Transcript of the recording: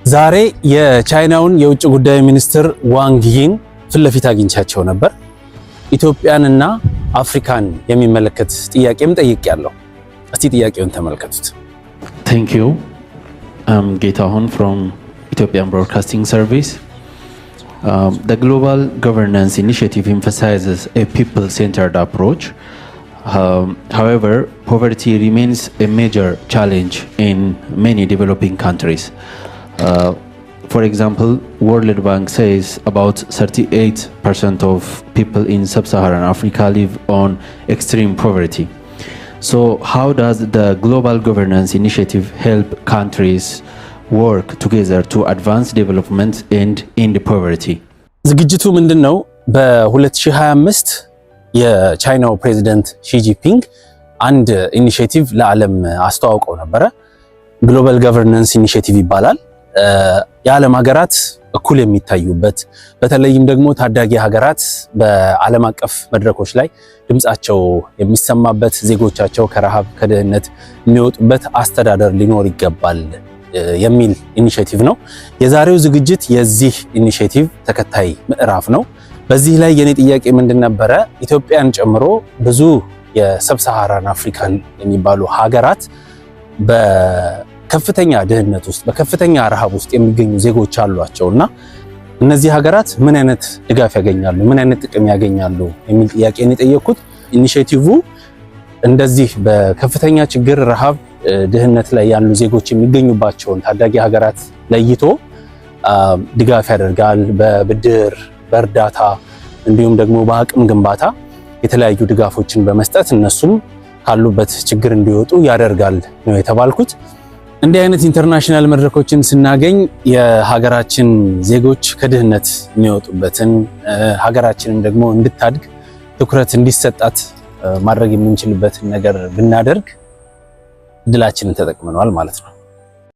ዛሬ የቻይናውን የውጭ ጉዳይ ሚኒስትር ዋንግ ይን ፍለፊት አግኝቻቸው ነበር። ኢትዮጵያንና አፍሪካን የሚመለከት ጥያቄም ጠይቄያለሁ። እስቲ ጥያቄውን ተመልከቱት። Thank you. I'm Getahon from Ethiopian Broadcasting Service. The Global Governance Initiative emphasizes a people-centered approach. However, poverty remains a major challenge in many developing countries. For example, World Bank says about 38% of people in sub-Saharan Africa live on extreme poverty. So how does the Global Governance Initiative help countries work together to advance development and end poverty? ዝግጅቱ ምንድነው? በ2025 የቻይናው ፕሬዚደንት ሺ ጂንፒንግ አንድ ኢኒሺዬቲቭ ለዓለም አስተዋውቀው ነበረ። ግሎባል ገቨርናንስ ኢኒሺዬቲቭ ይባላል። የዓለም ሀገራት እኩል የሚታዩበት በተለይም ደግሞ ታዳጊ ሀገራት በዓለም አቀፍ መድረኮች ላይ ድምጻቸው የሚሰማበት፣ ዜጎቻቸው ከረሃብ ከድህነት የሚወጡበት አስተዳደር ሊኖር ይገባል የሚል ኢኒሺዬቲቭ ነው። የዛሬው ዝግጅት የዚህ ኢኒሺዬቲቭ ተከታይ ምዕራፍ ነው። በዚህ ላይ የኔ ጥያቄ ምንድን ነበረ? ኢትዮጵያን ጨምሮ ብዙ የሰብሳሃራን አፍሪካን የሚባሉ ሀገራት በከፍተኛ ድህነት ውስጥ በከፍተኛ ረሃብ ውስጥ የሚገኙ ዜጎች አሏቸውና እነዚህ ሀገራት ምን አይነት ድጋፍ ያገኛሉ፣ ምን አይነት ጥቅም ያገኛሉ የሚል ጥያቄ ነው የጠየኩት። ኢኒሺዬቲቭ እንደዚህ በከፍተኛ ችግር፣ ረሃብ፣ ድህነት ላይ ያሉ ዜጎች የሚገኙባቸውን ታዳጊ ሀገራት ለይቶ ድጋፍ ያደርጋል። በብድር በእርዳታ እንዲሁም ደግሞ በአቅም ግንባታ የተለያዩ ድጋፎችን በመስጠት እነሱም ካሉበት ችግር እንዲወጡ ያደርጋል ነው የተባልኩት። እንዲህ አይነት ኢንተርናሽናል መድረኮችን ስናገኝ የሀገራችን ዜጎች ከድህነት የሚወጡበትን ሀገራችንም ደግሞ እንድታድግ ትኩረት እንዲሰጣት ማድረግ የምንችልበትን ነገር ብናደርግ እድላችንን ተጠቅመናል ማለት ነው።